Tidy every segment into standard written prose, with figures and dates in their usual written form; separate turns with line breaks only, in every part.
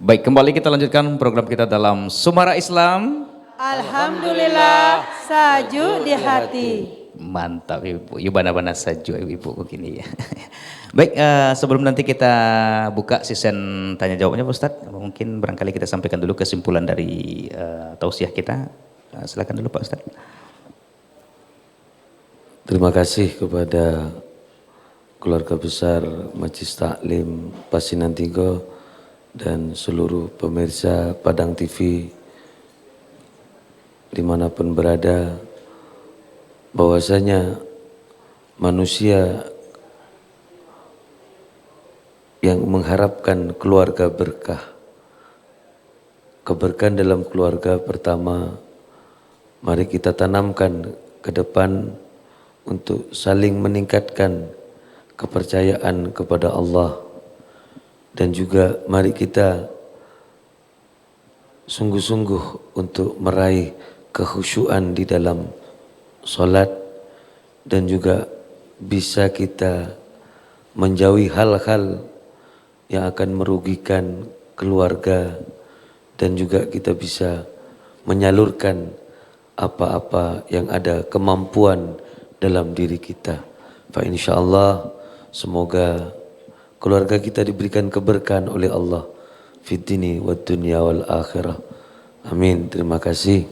Baik, kembali kita lanjutkan program kita dalam Sumara Islam.
Alhamdulillah saju di hati.
Mantap Ibu, bana-bana saja Ibu begini ya. Baik, sebelum nanti kita buka sesen tanya jawabnya Pak Ustadz, mungkin barangkali kita sampaikan dulu kesimpulan dari tausiah kita. Silakan dulu Pak Ustadz.
Terima kasih kepada keluarga besar Majelis Taklim Pasinan Tigo dan seluruh pemirsa Padang TV dimanapun berada, bahwasanya manusia yang mengharapkan keluarga berkah, keberkahan dalam keluarga pertama, mari kita tanamkan ke depan untuk saling meningkatkan kepercayaan kepada Allah, dan juga mari kita sungguh-sungguh untuk meraih kekhusyuan di dalam solat, dan juga bisa kita menjauhi hal-hal yang akan merugikan keluarga, dan juga kita bisa menyalurkan apa-apa yang ada kemampuan dalam diri kita. Fa insyaallah semoga keluarga kita diberikan keberkahan oleh Allah fid dini wad dunya wal akhirah. Amin. Terima kasih.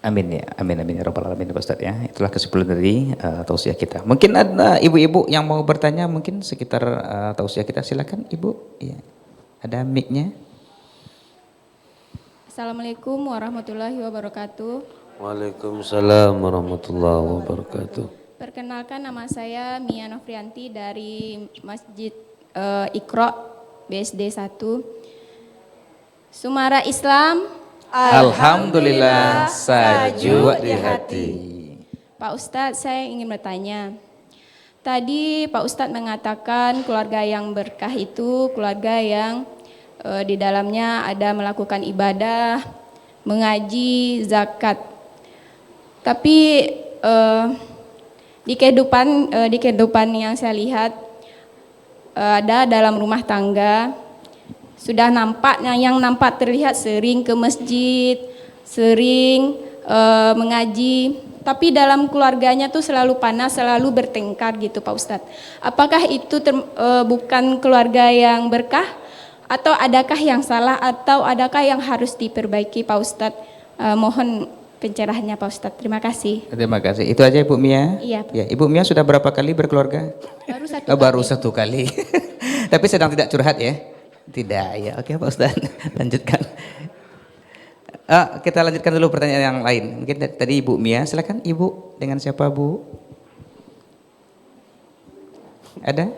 Amin ya, amin ya rabbal alamin Pak Ustadz ya. Itulah kesimpulan dari tausiah kita. Mungkin ada ibu-ibu yang mau bertanya mungkin sekitar tausiah kita, silakan Ibu. Ya. Ada mic-nya.
Assalamualaikum warahmatullahi wabarakatuh.
Waalaikumsalam warahmatullahi wabarakatuh.
Perkenalkan, nama saya Mia Nofrianti dari Masjid Iqra BSD 1 Sumara Islam.
Alhamdulillah saju di hati.
Pak Ustadz, saya ingin bertanya. Tadi Pak Ustadz mengatakan keluarga yang berkah itu keluarga yang di dalamnya ada melakukan ibadah, mengaji, zakat. Tapi di kehidupan yang saya lihat ada dalam rumah tangga sudah nampak yang nampak terlihat sering ke masjid, sering mengaji, tapi dalam keluarganya tuh selalu panas, selalu bertengkar gitu Pak Ustadz. Apakah itu bukan keluarga yang berkah, atau adakah yang salah, atau adakah yang harus diperbaiki Pak Ustadz? Mohon pencerahannya Pak Ustadz. Terima kasih.
Terima kasih. Itu aja Ibu Mia.
Iya.
Ya, Ibu Mia sudah berapa kali berkeluarga?
Baru
Baru 1
satu kali.
kali. Tapi sedang tidak curhat ya? Tidak ya. Oke Pak Ustadz, lanjutkan. Kita lanjutkan dulu pertanyaan yang lain. Mungkin tadi Ibu Mia, silakan Ibu. Dengan siapa Bu? Ada?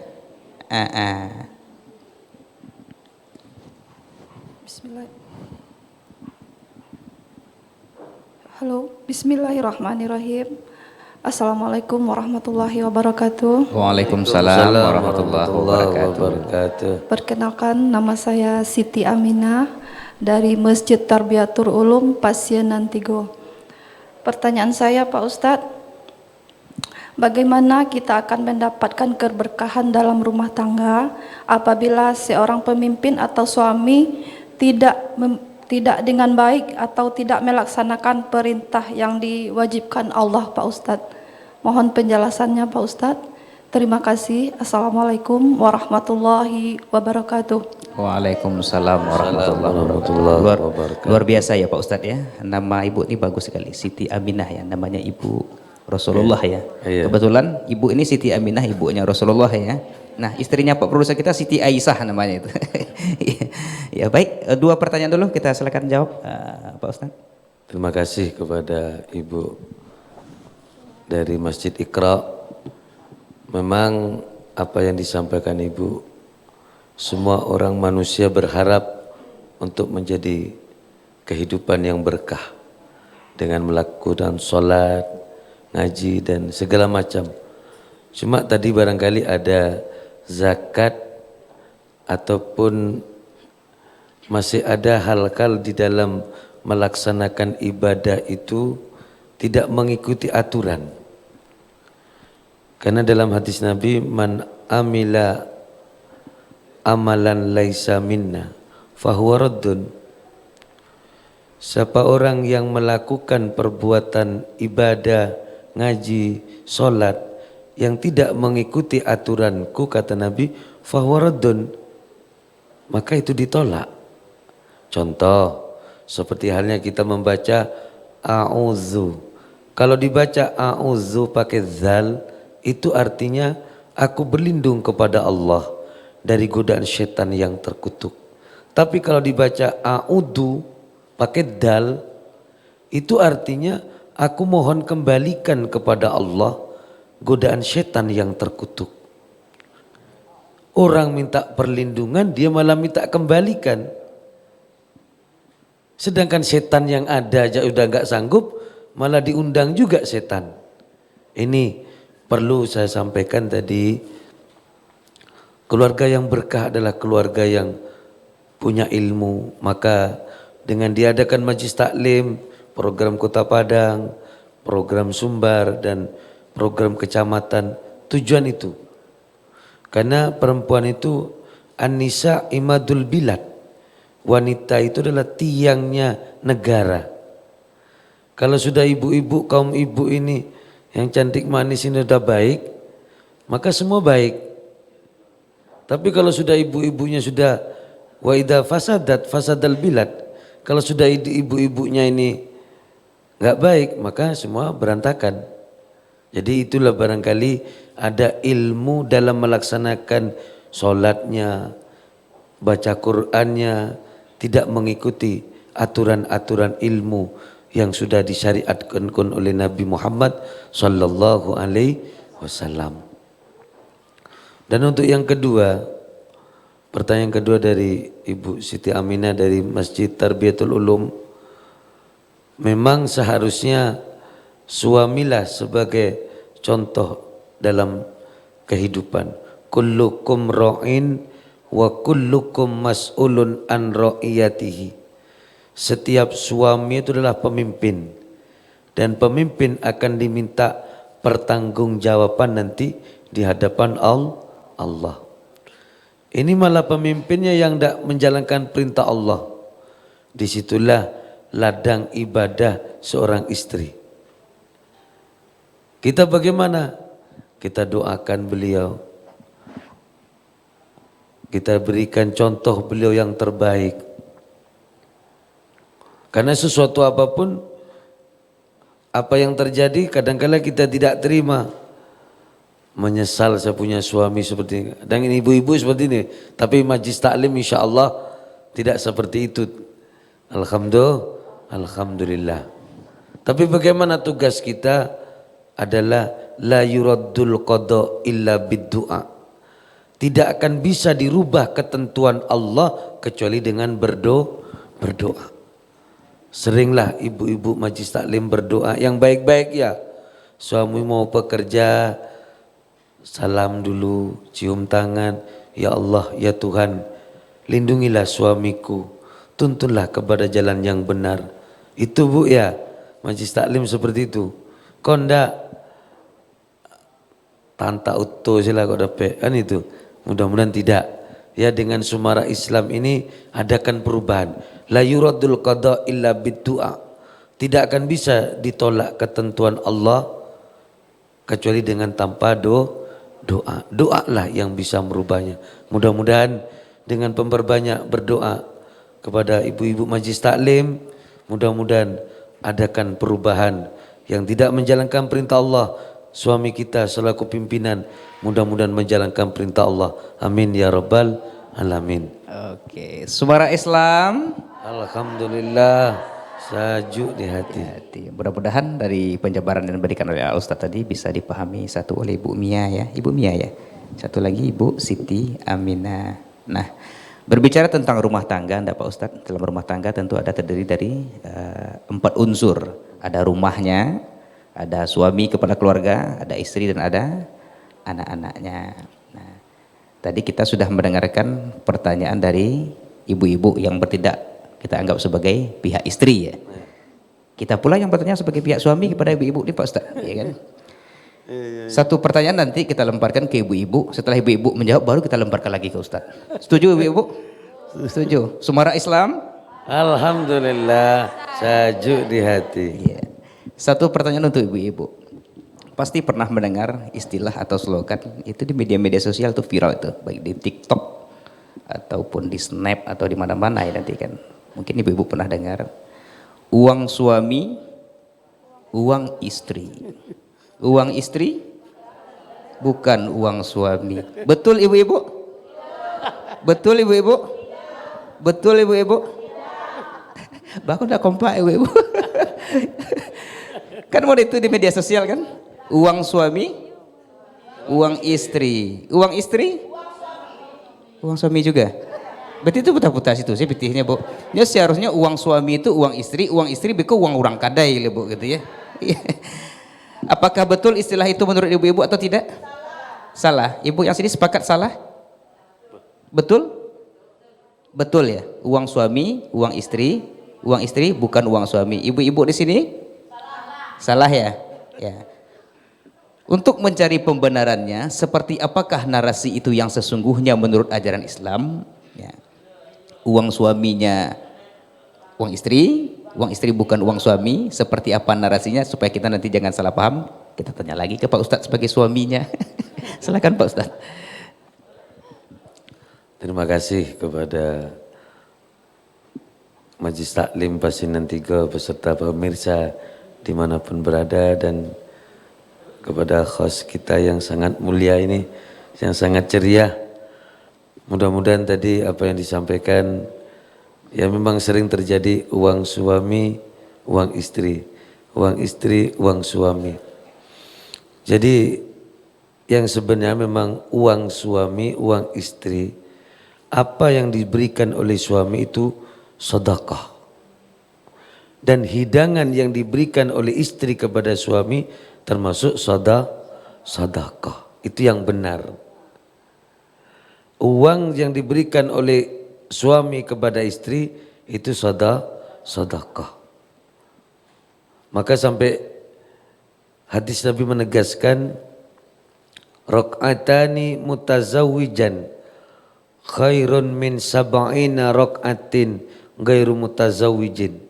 Bismillah. Halo, bismillahirrahmanirrahim. Assalamualaikum warahmatullahi wabarakatuh.
Waalaikumsalam warahmatullahi wabarakatuh.
Perkenalkan, nama saya Siti Aminah dari Masjid Tarbiyatul Ulum Pasianan Tigo. Pertanyaan saya Pak Ustadz, bagaimana kita akan mendapatkan keberkahan dalam rumah tangga apabila seorang pemimpin atau suami tidak dengan baik atau tidak melaksanakan perintah yang diwajibkan Allah Pak Ustadz? Mohon penjelasannya Pak Ustadz. Terima kasih. Assalamualaikum warahmatullahi wabarakatuh.
Waalaikumsalam warahmatullahi wabarakatuh. Luar biasa ya Pak Ustadz ya. Nama Ibu ini bagus sekali, Siti Aminah ya. Namanya Ibu Rasulullah ya. Kebetulan Ibu ini Siti Aminah, ibunya Rasulullah ya. Nah, istrinya Pak produser kita Siti Aisyah namanya itu. Ya baik, 2 pertanyaan dulu kita silakan jawab Pak Ustadz.
Terima kasih kepada Ibu dari Masjid Iqra. Memang apa yang disampaikan Ibu, semua orang manusia berharap untuk menjadi kehidupan yang berkah dengan melakukan sholat, ngaji dan segala macam. Cuma tadi barangkali ada zakat ataupun masih ada hal-hal di dalam melaksanakan ibadah itu tidak mengikuti aturan. Karena dalam hadis Nabi, man amila amalan laisa minna fahuwa raddun. Siapa orang yang melakukan perbuatan ibadah, ngaji, solat yang tidak mengikuti aturanku, kata Nabi, fahuwa raddun, maka itu ditolak. Contoh, seperti halnya kita membaca a'udzu. Kalau dibaca a'udzu pakai zal, itu artinya aku berlindung kepada Allah dari godaan setan yang terkutuk. Tapi kalau dibaca a'udzu pakai dal, itu artinya aku mohon kembalikan kepada Allah godaan setan yang terkutuk. Orang minta perlindungan, dia malah minta kembalikan. Sedangkan setan yang ada aja udah nggak sanggup, malah diundang juga setan. Ini perlu saya sampaikan tadi, keluarga yang berkah adalah keluarga yang punya ilmu. Maka dengan diadakan majlis taklim, program Kota Padang, program Sumbar dan program kecamatan, tujuan itu. Karena perempuan itu an-nisa imadul bilad. Wanita itu adalah tiangnya negara. Kalau sudah ibu-ibu, kaum ibu ini yang cantik manis ini sudah baik, maka semua baik. Tapi kalau sudah ibu-ibunya sudah wa idza fasadat fasadal bilad, kalau sudah ibu-ibunya ini enggak baik, maka semua berantakan. Jadi itulah barangkali ada ilmu dalam melaksanakan sholatnya, baca Qur'annya, tidak mengikuti aturan-aturan ilmu yang sudah disyariatkan oleh Nabi Muhammad sallallahu alaihi wasallam. Dan untuk yang kedua, pertanyaan kedua dari Ibu Siti Aminah dari Masjid Tarbiyatul Ulum, memang seharusnya suamilah sebagai contoh dalam kehidupan. Kullukum ra'in wa kullukum mas'ulun an ra'iyatihi. Setiap suami itu adalah pemimpin, dan pemimpin akan diminta pertanggungjawaban nanti di hadapan Allah. Ini malah pemimpinnya yang tidak menjalankan perintah Allah. Disitulah ladang ibadah seorang istri. Kita bagaimana? Kita doakan beliau. Kita berikan contoh beliau yang terbaik. Karena sesuatu apapun, apa yang terjadi kadang-kala kita tidak terima. Menyesal saya punya suami seperti ini. Dan ini ibu-ibu seperti ini. Tapi majlis taklim insya Allah tidak seperti itu. Alhamdulillah. Tapi bagaimana tugas kita adalah la yuraddul qada illa bid-du'a. Tidak akan bisa dirubah ketentuan Allah kecuali dengan berdoa. Seringlah ibu-ibu majlis taklim berdoa yang baik-baik ya. Suami mau bekerja, salam dulu, cium tangan. Ya Allah, ya Tuhan, lindungilah suamiku, tuntunlah kepada jalan yang benar. Itu bu ya, majlis taklim seperti itu. Kau ndak tanta utuh sila kau dapat kan itu. Mudah-mudahan tidak. Ya, dengan Sumara Islam ini adakan perubahan. La yuradul qada illa bid-du'a. Tidak akan bisa ditolak ketentuan Allah kecuali dengan tanpa doa. Doalah yang bisa merubahnya. Mudah-mudahan dengan memperbanyak berdoa kepada ibu-ibu majlis taklim, mudah-mudahan adakan perubahan yang tidak menjalankan perintah Allah. Suami kita selaku pimpinan mudah-mudahan menjalankan perintah Allah. Amin ya rabbal alamin.
Oke, Sumara Islam.
Alhamdulillah, sajuk di hati.
Mudah-mudahan dari penjabaran yang diberikan oleh Al Ustaz tadi bisa dipahami. Satu oleh Ibu Mia ya, Ibu Mia ya. Satu lagi Ibu Siti Aminah. Nah, berbicara tentang rumah tangga, Anda Pak Ustaz, dalam rumah tangga tentu ada terdiri dari 4 unsur. Ada rumahnya, ada suami kepada keluarga, ada istri dan ada anak-anaknya. Nah, tadi kita sudah mendengarkan pertanyaan dari ibu-ibu yang bertindak kita anggap sebagai pihak istri ya. Kita pula yang bertanya sebagai pihak suami kepada ibu-ibu ini Pak Ustaz, ya kan? Satu pertanyaan nanti kita lemparkan ke ibu-ibu, setelah ibu-ibu menjawab baru kita lemparkan lagi ke Ustaz. Setuju ibu-ibu? Setuju. Suara Islam?
Alhamdulillah, sajuk di hati.
Iya. Satu pertanyaan untuk ibu-ibu. Pasti pernah mendengar istilah atau slogan itu di media-media sosial tuh viral itu, baik di TikTok ataupun di Snap atau di mana-mana ya nanti kan. Mungkin ibu-ibu pernah dengar. Uang suami, uang istri. Uang istri bukan uang suami. Betul ibu-ibu? Betul ibu-ibu? Betul ibu-ibu? Bahkan udah kompak ibu-ibu. Kan mau itu di media sosial kan? Uang suami, uang istri. Uang istri? Uang suami juga. Berarti itu putar-putar situ sih betihnya bu. Ya seharusnya uang suami itu uang istri beku uang orang kadai bu gitu ya. Apakah betul istilah itu menurut ibu-ibu atau tidak? Salah. Ibu yang sini sepakat salah? Betul? Betul ya. Uang suami, uang istri bukan uang suami. Ibu-ibu di sini? Salah ya. Ya. Untuk mencari pembenarannya, seperti apakah narasi itu yang sesungguhnya menurut ajaran Islam? Ya. Uang suaminya uang istri bukan uang suami, seperti apa narasinya supaya kita nanti jangan salah paham. Kita tanya lagi ke Pak Ustadz sebagai suaminya. Silakan Pak Ustadz.
Terima kasih kepada Majelis Taklim Pasinan 3 beserta pemirsa dimanapun berada, dan kepada host kita yang sangat mulia ini, yang sangat ceria. Mudah-mudahan tadi apa yang disampaikan, ya memang sering terjadi uang suami, uang istri, uang suami. Jadi yang sebenarnya memang uang suami, uang istri, apa yang diberikan oleh suami itu sedekah. Dan hidangan yang diberikan oleh istri kepada suami termasuk sedekah. Itu yang benar. Uang yang diberikan oleh suami kepada istri itu sedekah. Maka sampai hadis Nabi menegaskan, rakaatani mutazawwijan khairun min sab'ina rakaatin ghairu mutazawwijin.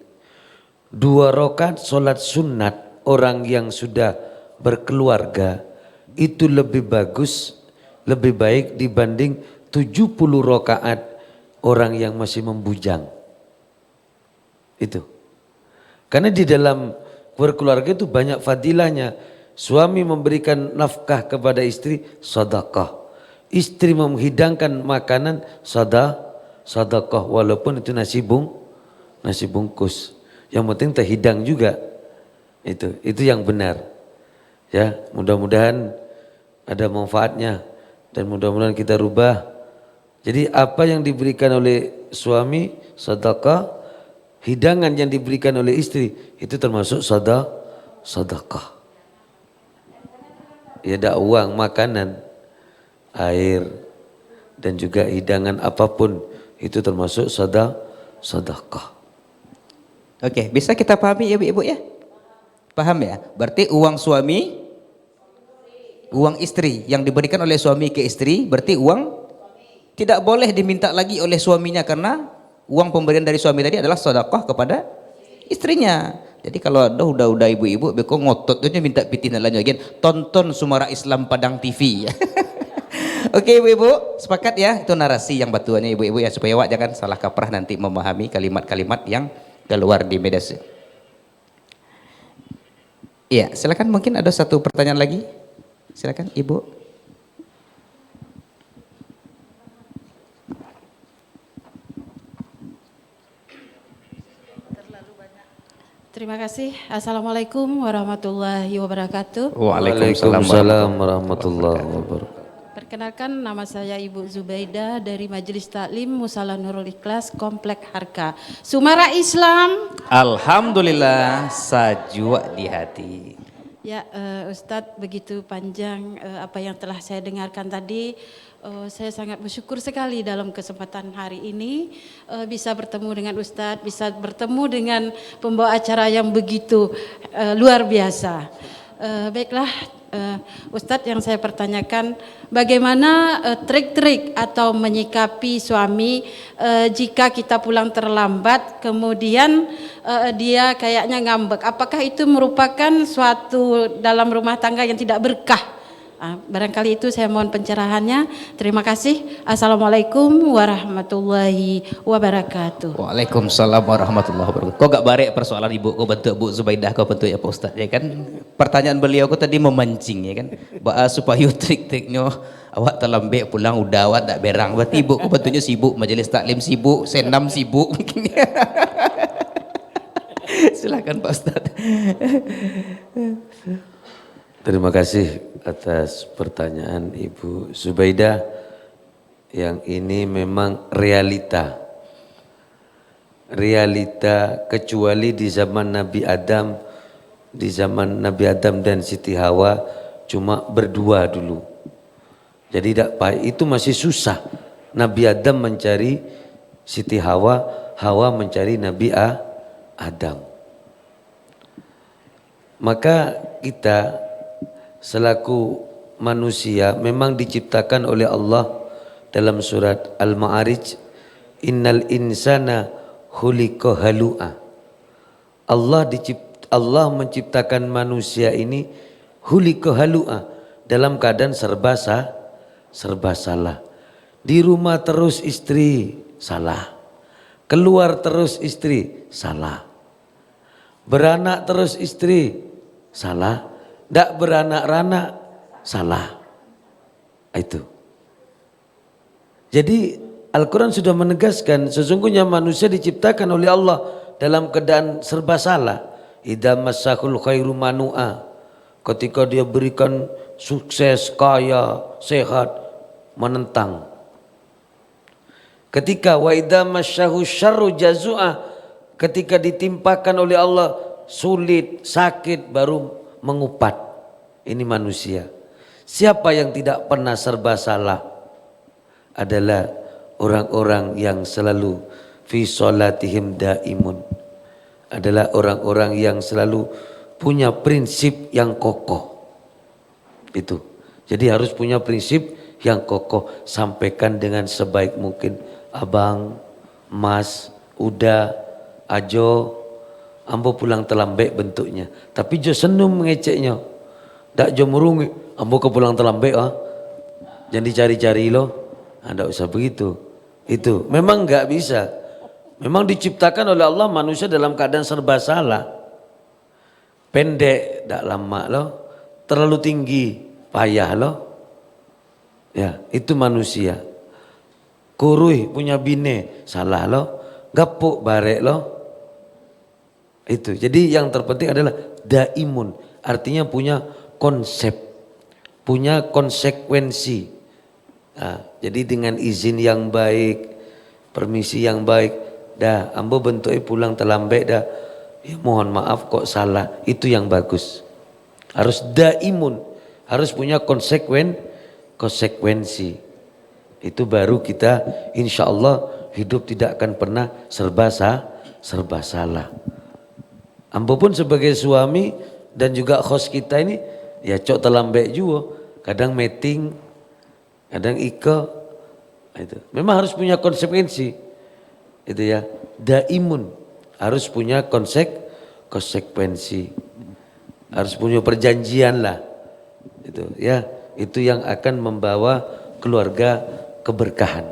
2 rakaat solat sunat orang yang sudah berkeluarga itu lebih bagus, lebih baik dibanding 70 rakaat orang yang masih membujang. Itu. Karena di dalam berkeluarga itu banyak fadilahnya. Suami memberikan nafkah kepada istri, sedekah. Istri menghidangkan makanan, sedekah, walaupun itu nasi bungkus. Yang penting terhidang juga. Itu yang benar. Ya, mudah-mudahan ada manfaatnya dan mudah-mudahan kita rubah. Jadi apa yang diberikan oleh suami sedekah, hidangan yang diberikan oleh istri itu termasuk sedekah. Ya, ada uang, makanan, air, dan juga hidangan apapun itu termasuk sedekah.
Oke, bisa kita pahami ya ibu ya? Paham ya? Berarti uang suami, uang istri yang diberikan oleh suami ke istri, berarti uang tidak boleh diminta lagi oleh suaminya karena uang pemberian dari suami tadi adalah sedekah kepada istrinya. Jadi kalau udah ibu-ibu beko ngotot aja minta pitin lagi tonton Suara Islam Padang TV. Oke ibu-ibu, sepakat ya? Itu narasi yang batuannya ibu-ibu ya, supaya awak jangan salah kaprah nanti memahami kalimat-kalimat yang keluar di media sosial. Iya, silakan, mungkin ada satu pertanyaan lagi. Silakan ibu.
Terima kasih. Assalamualaikum warahmatullahi wabarakatuh.
Waalaikumsalam warahmatullahi wabarakatuh.
Perkenalkan, nama saya Ibu Zubaidah dari Majelis Taklim Musala Nurul Ikhlas Komplek Harka. Suara Islam.
Alhamdulillah, sajwa di hati.
Ya, Ustadz, begitu panjang apa yang telah saya dengarkan tadi. Saya sangat bersyukur sekali dalam kesempatan hari ini bisa bertemu dengan Ustadz, bisa bertemu dengan pembawa acara yang begitu luar biasa. Baiklah, Ustadz, yang saya pertanyakan, bagaimana trik-trik atau menyikapi suami jika kita pulang terlambat, kemudian dia kayaknya ngambek? Apakah itu merupakan suatu dalam rumah tangga yang tidak berkah? Barangkali itu saya mohon pencerahannya. Terima kasih. Assalamualaikum warahmatullahi wabarakatuh.
Waalaikumsalam warahmatullahi wabarakatuh. Kau gak barek persoalan ibu kau bentuk Bu Zubaidah, kau bentuk ya Pak Ustadz, ya kan? Pertanyaan beliau kau tadi memancing, ya kan? Supaya trik-triknya awak terlambek pulang udah awak tak berang. Berarti ibu kau bentuknya sibuk, majelis taklim sibuk, senam sibuk. Silakan Pak Ustadz.
Terima kasih atas pertanyaan Ibu Zubaidah, yang ini memang realita. Realita, kecuali di zaman Nabi Adam, dan Siti Hawa cuma berdua dulu. Jadi itu masih susah. Nabi Adam mencari Siti Hawa, Hawa mencari Nabi Adam. Maka kita selaku manusia memang diciptakan oleh Allah dalam surat Al-Ma'arij, innal insana khuliqa halu'a. Allah menciptakan manusia ini khuliqa halu'a, dalam keadaan serba salah. Di rumah terus istri salah, keluar terus istri salah, beranak terus istri salah, ndak beranak-ranak salah. Itu. Jadi Al-Quran sudah menegaskan sesungguhnya manusia diciptakan oleh Allah dalam keadaan serba salah. Idza massahul khairu manu'a, ketika dia berikan sukses, kaya, sehat, menentang. Ketika wa idza massahu syarru jazua, ketika ditimpakan oleh Allah sulit, sakit, baru mengupat. Ini manusia. Siapa yang tidak pernah serba salah? Adalah orang-orang yang selalu fi sholatihim daimun. Adalah orang-orang yang selalu punya prinsip yang kokoh. Itu. Jadi harus punya prinsip yang kokoh. Sampaikan dengan sebaik mungkin. Abang, Mas, Uda, Ajo, ambo pulang terlambat bentuknya. Tapi jo senum mengeceknya. Tak jo murungi. Ambo ke pulang terlambat Jangan dicari-cari loh. Tidak usah begitu. Itu memang enggak bisa. Memang diciptakan oleh Allah manusia dalam keadaan serba salah. Pendek, tak lama loh. Terlalu tinggi, payah loh. Ya, itu manusia. Kurui punya bine, salah loh. Gapuk barek loh. Itu. Jadi yang terpenting adalah daimun, artinya punya konsep, punya konsekuensi. Nah, jadi dengan izin yang baik, permisi yang baik, dah ambo bentuknya pulang terlambat dah. Ya mohon maaf kok salah, itu yang bagus. Harus daimun, harus punya konsekuensi. Itu baru kita insya Allah hidup tidak akan pernah serba salah. Ambo pun sebagai suami dan juga host kita ini ya cok terlambat juga. Kadang meeting, kadang iko. Itu. Memang harus punya konsekuensi. Itu ya. Daimun harus punya konsekuensi. Harus punya perjanjian lah. Itu ya. Itu yang akan membawa keluarga keberkahan.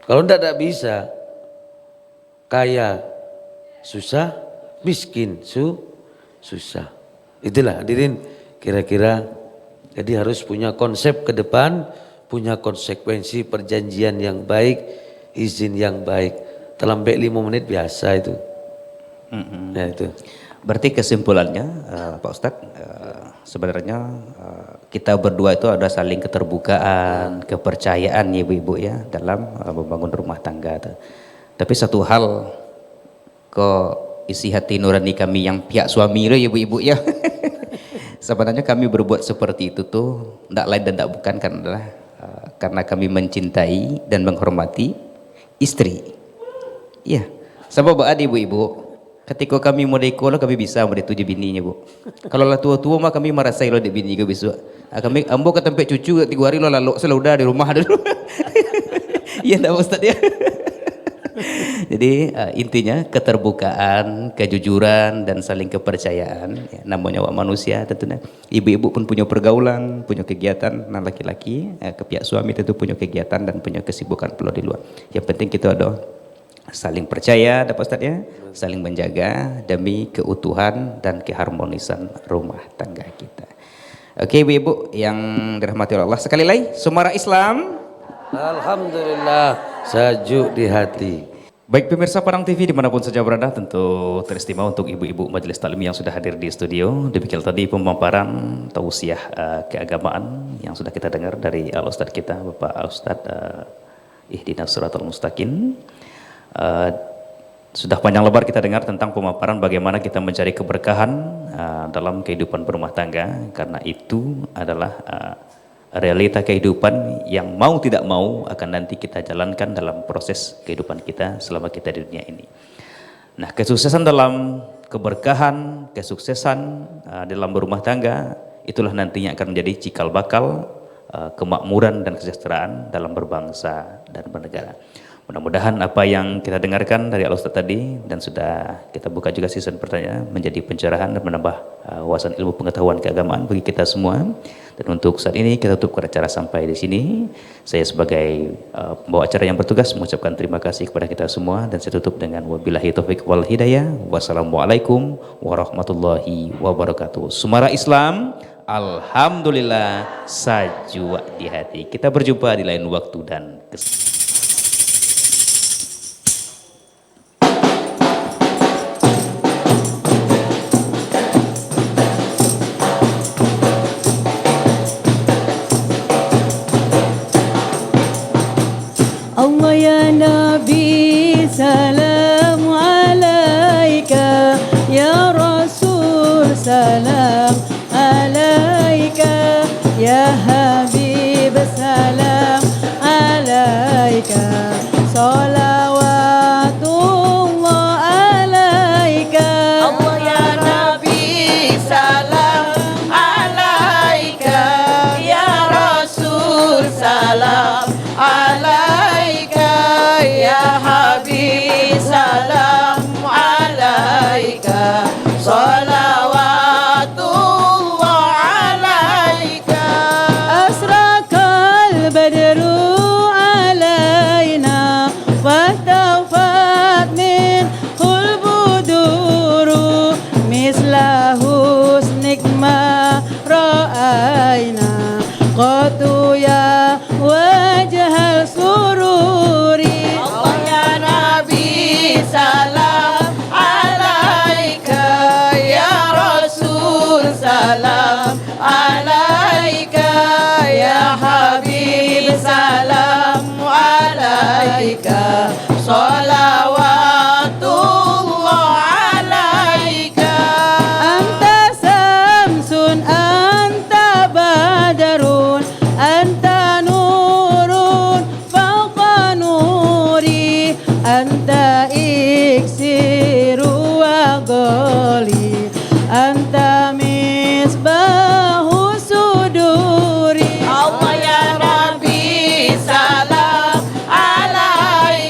Kalau tidak bisa, kaya susah, miskin susah. Itulah hadirin kira-kira. Jadi harus punya konsep ke depan, punya konsekuensi perjanjian yang baik, izin yang baik. Terlambat 5 menit biasa itu. Ya itu.
Berarti kesimpulannya Pak Ustadz, sebenarnya kita berdua itu ada saling keterbukaan, kepercayaan ya ibu-ibu ya dalam membangun rumah tangga. Tapi satu hal kok isi hati nurani kami yang pihak suami loh ibu-ibu ya. Sebenarnya kami berbuat seperti itu tuh tidak lain dan tidak bukan karena kami mencintai dan menghormati istri. Iya, sebab ada ibu-ibu Ketika kami mau deko lah kami bisa mau tujuh bininya bu. Kalau lah tua-tua mah kami merasa lo dek bini ke besok. Kami ambo ke tempat cucu 3 hari lo lalu selalu udah di rumah dulu. Iya ndak Ustaz ya. Jadi intinya keterbukaan, kejujuran dan saling kepercayaan. Ya, namanya manusia tentunya. Ibu-ibu pun punya pergaulan, punya kegiatan. Nah laki-laki ke pihak suami tentu punya kegiatan dan punya kesibukan perlu di luar. Yang penting kita ada saling percaya, dapat Ustaz ya, saling menjaga demi keutuhan dan keharmonisan rumah tangga kita. Oke ibu-ibu yang dirahmati Allah, sekali lagi Suara Islam
Alhamdulillah sajuk di hati.
Baik pemirsa Padang TV dimanapun saja berada, tentu teristimewa untuk ibu-ibu Majelis Taklim yang sudah hadir di studio. Demikian tadi pemaparan tausiah keagamaan yang sudah kita dengar dari Al-Ustadz kita, Bapak Al-Ustadz Ihdinas Shiratal Mustaqim. Sudah panjang lebar kita dengar tentang pemaparan bagaimana kita mencari keberkahan dalam kehidupan berumah tangga, karena itu adalah realita kehidupan yang mau tidak mau akan nanti kita jalankan dalam proses kehidupan kita selama kita di dunia ini. Nah, kesuksesan dalam keberkahan, kesuksesan dalam berumah tangga, itulah nantinya akan menjadi cikal bakal kemakmuran dan kesejahteraan dalam berbangsa dan bernegara. Mudah-mudahan apa yang kita dengarkan dari Al-Ustadz tadi dan sudah kita buka juga season pertanyaan menjadi pencerahan dan menambah wawasan ilmu pengetahuan keagamaan bagi kita semua. Dan untuk saat ini kita tutup acara sampai di sini. Saya sebagai pembawa acara yang bertugas mengucapkan terima kasih kepada kita semua dan saya tutup dengan wabillahi taufik wal hidayah. Wassalamualaikum warahmatullahi wabarakatuh. Suara Islam, alhamdulillah sajwa di hati. Kita berjumpa di lain waktu dan kesempatan.
Allah ya Nabi salam alaika, ya Rasul salam alaika, ya Habib salam alaika, salawatullah alaika. Allah ya Nabi salam alaika, ya Rasul salam alaika, ya Habib salam alaika, salawatullah alaika. Asrakal badru alaina wahtafat min khulbuduru misla husnik ma ra'aina qatu ya wajhal sururi. Allah ya Nabi salam alaika, ya Rasul salam alaika, ya Habib salam alaika, salawatullah alaika. Anta samsun anta badarun anta nurun fawqa nuri, anta iksiru wa ghali, anta misbahu suduri. Allah ya Nabi salam alaika,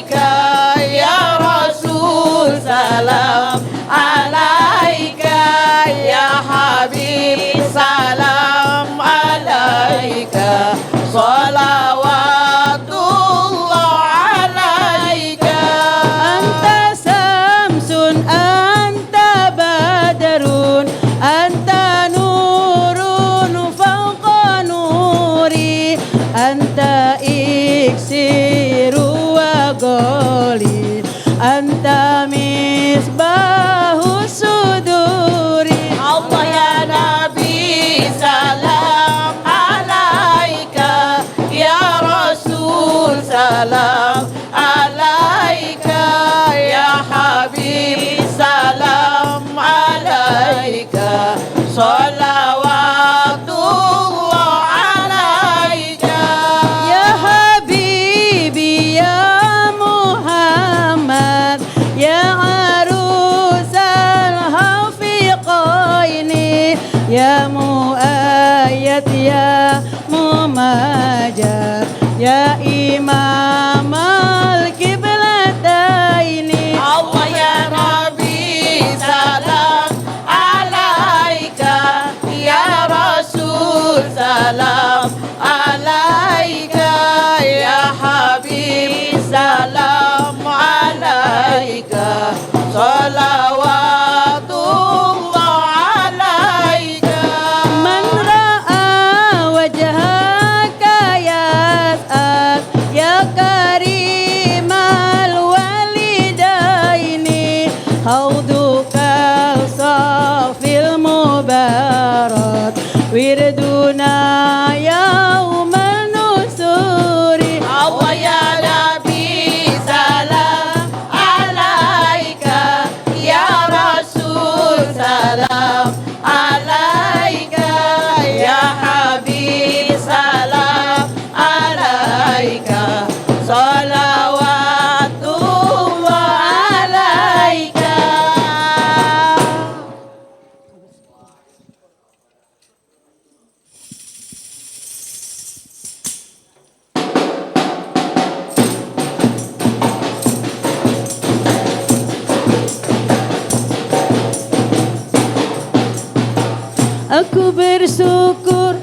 Aku bersyukur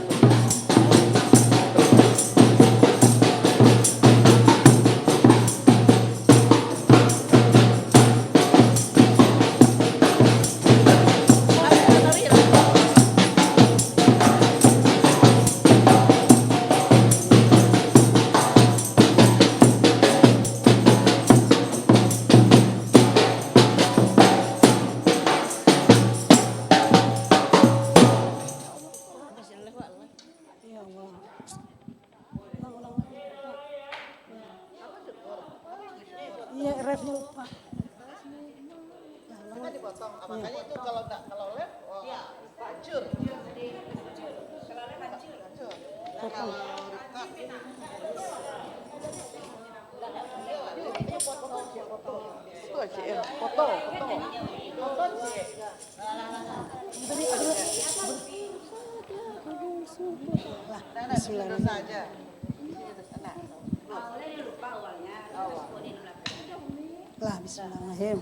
Bismillahirrahmanirrahim.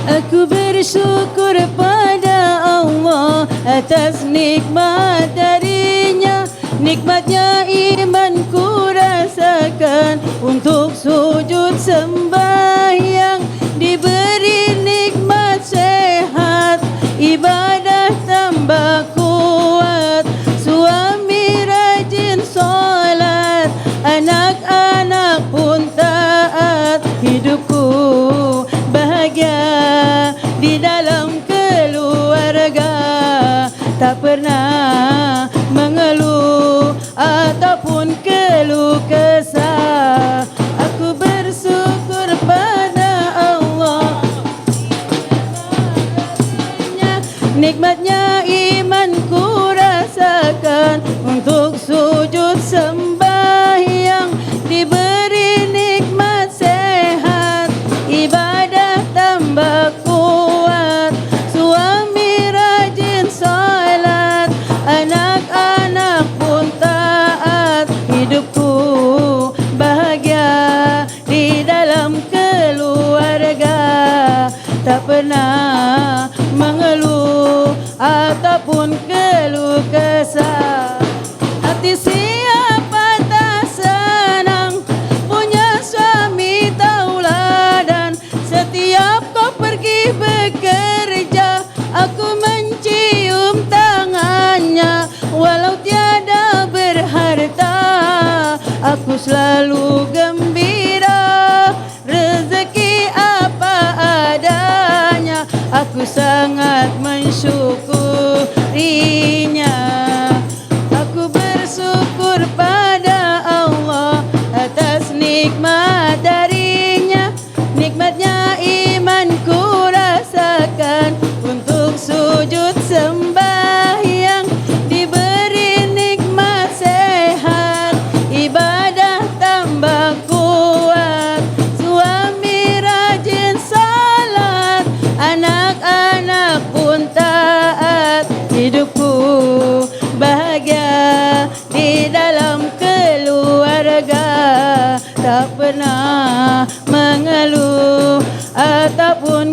Aku bersyukur pada Allah atas nikmat darinya. Nikmatnya iman ku rasakan untuk sujud sembahyang. Diberi nikmat sehat, ibadah tambah kuat. Suami rajin sholat, anak-anak pun taat. Hidupku bahagia di dalam keluarga, tak pernah mengeluh ataupun keluh kesah. Aku bersyukur pada Allah, nikmatnya iman ku rasakan untuk sujud sembahyang. Diberi nikmat sehat, ibadah tambah kuat. Suami rajin sholat, anak-anak pun taat. Hidupku bahagia di dalam keluarga, tak pernah mengeluh ataupun keluh kesah. Hati siapa tak senang punya suami tauladan. Setiap kau pergi bekerja, aku mencium tangannya. Walau tiada berharta, aku selalu gembira. Rezeki apa adanya, aku sangat mensyukurinya. Aku bersyukur pada Allah atas nikmat darinya. Nikmatnya iman ku rasakan untuk sujud sembahyang. Diberi nikmat sehat, ibadah tambah kuat. Suami rajin salat, anak-anak pun taat. Hidupku bahagia di dalam keluarga, tak pernah mengeluh ataupun